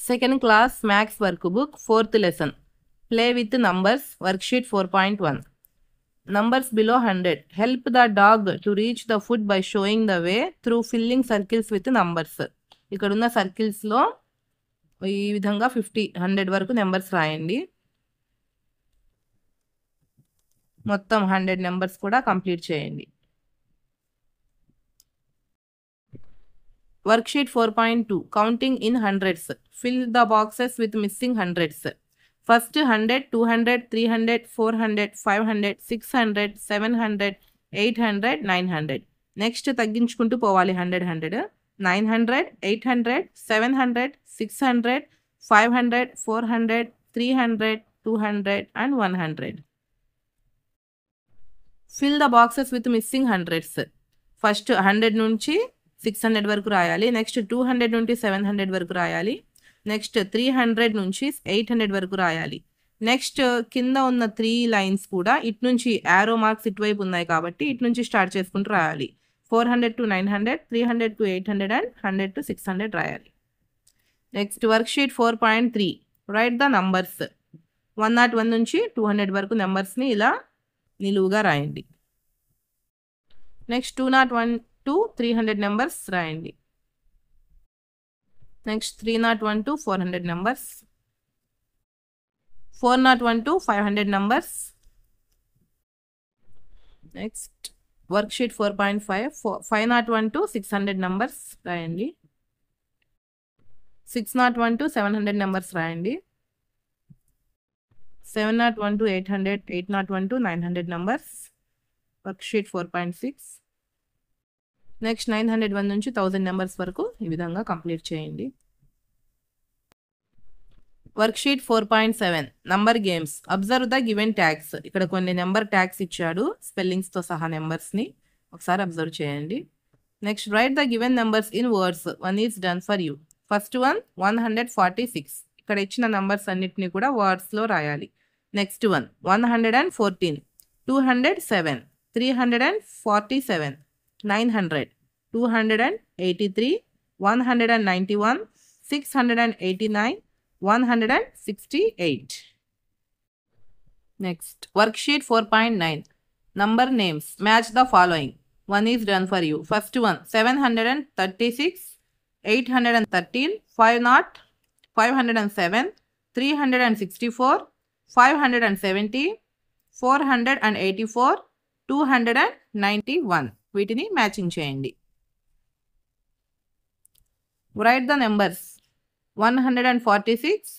Second class Max workbook, 4th lesson. Play with numbers, worksheet 4.1. Numbers below 100. Help the dog to reach the food by showing the way through filling circles with numbers. ఇక్కడున్న సర్కిల్స్లో ఈ విధంగా 100 వరకు numbers రాయండి. మొత్తం 100 numbers కూడా complete చేయండి. Worksheet 4.2. Counting in hundreds. Fill the boxes with missing hundreds. First 100, 200, 300, 400, 500, 600, 700, 800, 900. Next తగ్గించుకుంటూ పోవాలి 100, 900, 800, 700, 600, 500, 400, 300, 200 and 100. Fill the boxes with missing hundreds. First 100 నుంచి 600 వరకు రాయాలి. నెక్స్ట్ 200 నుండి 700 వరకు రాయాలి. నెక్స్ట్ 300 నుంచి 800 వరకు రాయాలి. నెక్స్ట్ కింద ఉన్న 3 లైన్స్ కూడా ఇటు నుంచి యారో మార్క్స్ ఇటువైపు ఉన్నాయి కాబట్టి ఇటు నుంచి స్టార్ట్ చేసుకుంటూ రాయాలి. 400 to 900, 300 to 800 and 100 to 600 రాయాలి. Next worksheet 4.3. Right the numbers. 101 నుంచి 200 వరకు నెంబర్స్ని ఇలా నిలువుగా రాయండి. నెక్స్ట్ 201 to 300 నెంబర్స్ రాయండి. Next 301 to 400 numbers. 401 to 500 numbers. Next worksheet 4.5. 501 to 600 numbers రాయండి. 601 to 700 నెంబర్స్ రాయండి. 701 to 800, 801 to 900 numbers. Worksheet 4.6. Next 901 నుంచి 1000 నెంబర్స్ వరకు ఈ విధంగా కంప్లీట్ చేయండి. Worksheet 4.7. Number games. Observe the given tags. ఇక్కడ కొన్ని నెంబర్ ట్యాగ్స్ ఇచ్చాడు స్పెల్లింగ్స్తో సహా నెంబర్స్ని ఒకసారి అబ్జర్వ్ చేయండి. Next right the given numbers in words. 1 is done for you. First one 146. ఇక్కడ ఇచ్చిన నెంబర్స్ అన్నిటిని కూడా వర్డ్స్లో రాయాలి. Next one 114, 207, 347, 900, 283, 191, 689, 168. Next, worksheet 4.9. Number names. Match the following. 1 is done for you. First one 736, 813, 50, 507, 364, 570, 484, 291. వీటిని మ్యాచింగ్ చేయండి. Right the numbers. 146,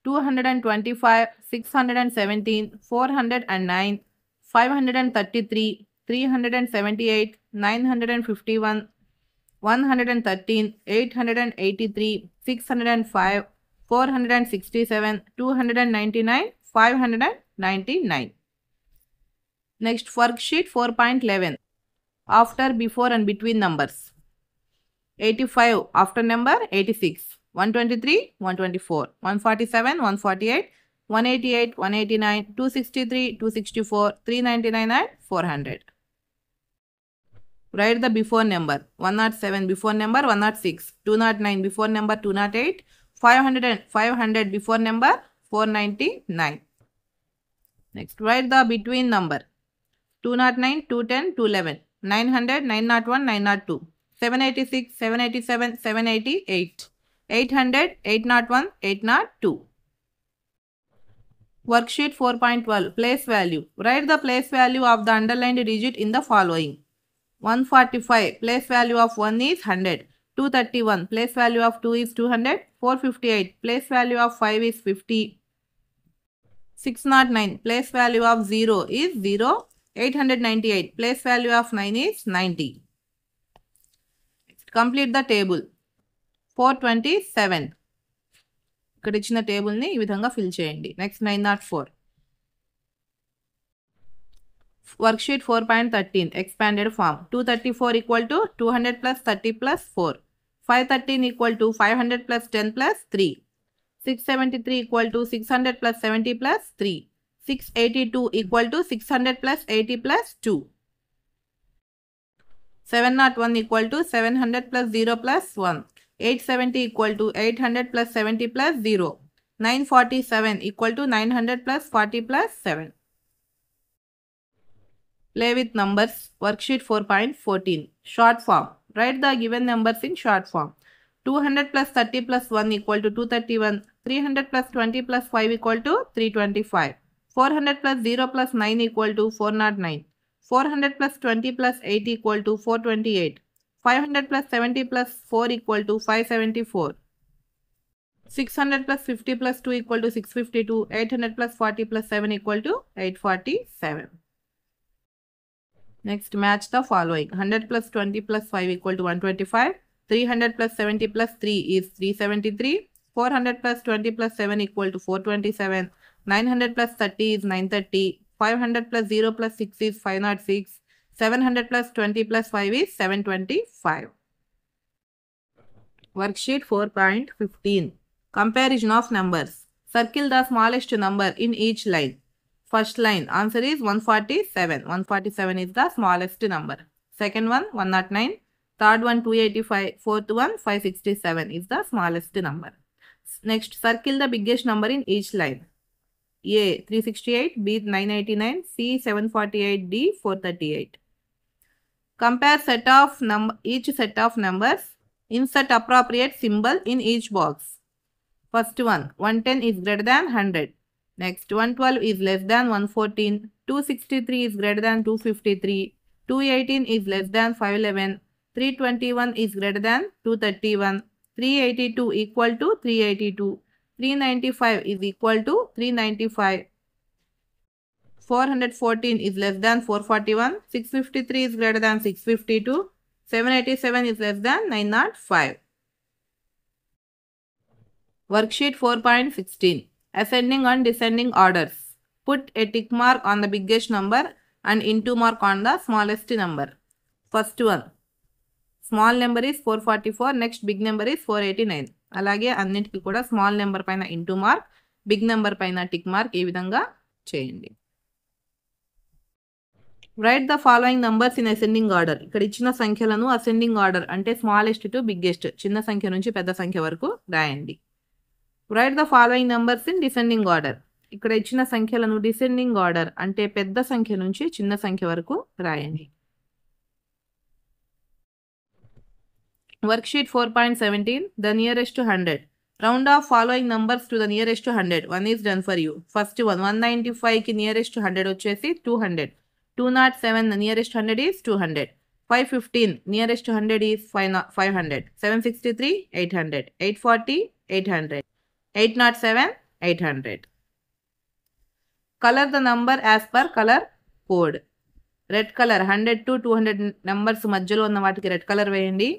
225, 617, 409, 533, 378, 951, 113, 883, 605, 467, 299, 599. Next, worksheet 4.11. After, before and between numbers. 85 after number 86, 123, 124, 147, 148, 188, 189, 263, 264, 399 and 400. Write the before number. 107 before number 106, 209 before number 208, 500 before number 499. Next, write the between number. 209, 210, 211, 900, 901, 902, 786, 787, 788, 800, 801, 802. Worksheet 4.12. Place value. Write the place value of the underlined digit in the following. 145. Place value of 1 is 100. 231. Place value of 2 is 200. 458. Place value of 5 is 50. 609. Place value of 0 is 0. 898. Place value of 9 is 90. Complete the table. 427. ఇక్కడ ఇచ్చిన టేబుల్ని ఈ విధంగా fill చేయండి. Next 904. Worksheet 4.13. Expanded form. 234 equal to 200 plus 30 plus 4. 513 equal to 500 plus 10 plus 3. 673 equal to 600 plus 70 plus 3. 682 equal to 600 plus 80 plus 2. 701 equal to 700 plus 0 plus 1. 870 equal to 800 plus 70 plus 0. 947 equal to 900 plus 40 plus 7. Play with numbers. Worksheet 4.14. Short form. Write the given numbers in short form. 200 plus 30 plus 1 equal to 231. 300 plus 20 plus 5 equal to 325. 400 plus 0 plus 9 equal to 409. 400 plus 20 plus 8 equal to 428. 500 plus 70 plus 4 equal to 574. 600 plus 50 plus 2 equal to 652. 800 plus 40 plus 7 equal to 847. Next, match the following. 100 plus 20 plus 5 equal to 125. 300 plus 70 plus 3 is 373. 400 plus 20 plus 7 equal to 427. 900 plus 30 is 930. 500 plus 0 plus 6 is 506. 700 plus 20 plus 5 is 725. Worksheet 4.15. Comparison of numbers. Circle the smallest number in each line. First line, answer is 147. 147 is the smallest number. Second one, 109. Third one, 285. Fourth one, 567 is the smallest number. Next, circle the biggest number in each line. A, 368. B, 989. C, 748. D, 438. Compare each set of numbers. Insert appropriate symbol in each box. First one, 110 is greater than 100. Next, 112 is less than 114. 263 is greater than 253. 218 is less than 511. 321 is greater than 231. 382 equal to 382. 395 is equal to 395. 414 is less than 441. 653 is greater than 652. 787 is less than 905. Worksheet 4.16. Ascending and descending orders. Put a tick mark on the biggest number and into mark on the smallest number. First one. Small number is 444. Next big number is 489. అలాగే అన్నిటికీ కూడా small number పైన into mark, big number పైన tick mark ఈ విధంగా చేయండి. Right the following numbers in ascending order. ఇక్కడ ఇచ్చిన సంఖ్యలను అసెండింగ్ ఆర్డర్ అంటే స్మాలెస్ట్ టు బిగ్గెస్ట్, చిన్న సంఖ్య నుంచి పెద్ద సంఖ్య వరకు రాయండి. Right the following numbers in descending order. ఇక్కడ ఇచ్చిన సంఖ్యలను డిసెండింగ్ ఆర్డర్ అంటే పెద్ద సంఖ్య నుంచి చిన్న సంఖ్య వరకు రాయండి. Worksheet 4.17. The nearest to 100. Round off following numbers to the nearest to 100. One is done for you. First one, 195 ki nearest to 100 వచ్చేసి 200. 207 nearest 100 is 200. 515 nearest to 100 is 500. 763 800. 840 800. 807 800. Color the number as per color code. Red color 100 to 200 numbers మధ్యలో ఉన్న వాటికి red colour వేయండి.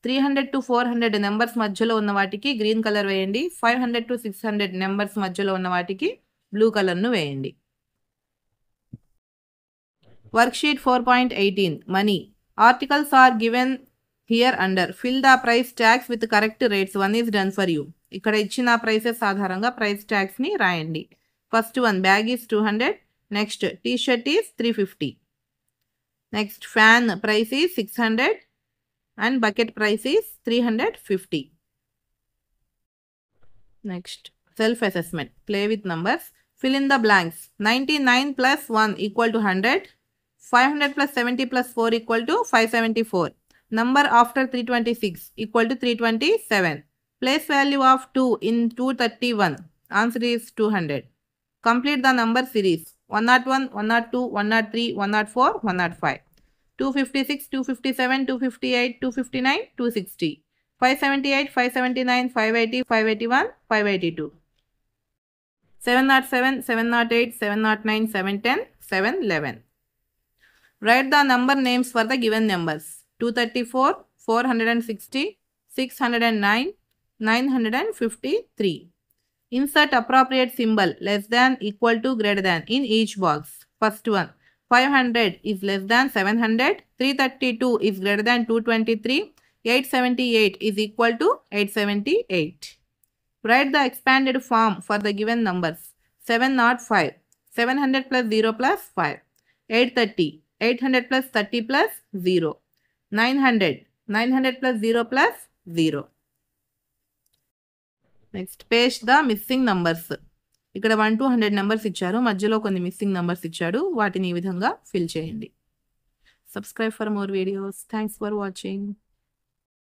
300 to 400 numbers మధ్యలో ఉన్న వాటికి green colour వేయండి. 500 to 600 numbers మధ్యలో ఉన్న వాటికి బ్లూ కలర్ను వేయండి. Worksheet 4.18. Money. Articles are given here under. Fill the price tags with correct rates. One is done for you. ఇక్కడ ఇచ్చిన ప్రైసెస్ ఆధారంగా ప్రైస్ ట్యాగ్స్ ని రాయండి. First one, bag is 200. Next, T shirt is 350. Next, fan price is 600 and bucket price is 350. Next, self-assessment. Play with numbers. Fill in the blanks. 99 plus 1 equal to 100. 500 plus 70 plus 4 equal to 574. Number after 326 equal to 327. Place value of 2 in 231. Answer is 200. Complete the number series. 101, 102, 103, 104, 105. 256, 257, 258, 259, 260. 578, 579, 580, 581, 582. 707, 708, 709, 710, 711. Write the number names for the given numbers. 234, 460, 609, 953. Insert appropriate symbol less than, equal to, greater than in each box. First one. 500 is less than 700. 332 is greater than 223. 878 is equal to 878. Write the expanded form for the given numbers. 705. 700 plus 0 plus 5. 830. 800 plus 30 plus 0. 900. 900 plus 0 plus 0. Next paste the missing numbers. ఇక్కడ 1 to 100 numbers ఇచ్చారు, మధ్యలో కొన్ని missing numbers ఇచ్చాడు, వాటిని ఈ విధంగా fill చేయండి. Subscribe for more videos. Thanks for watching.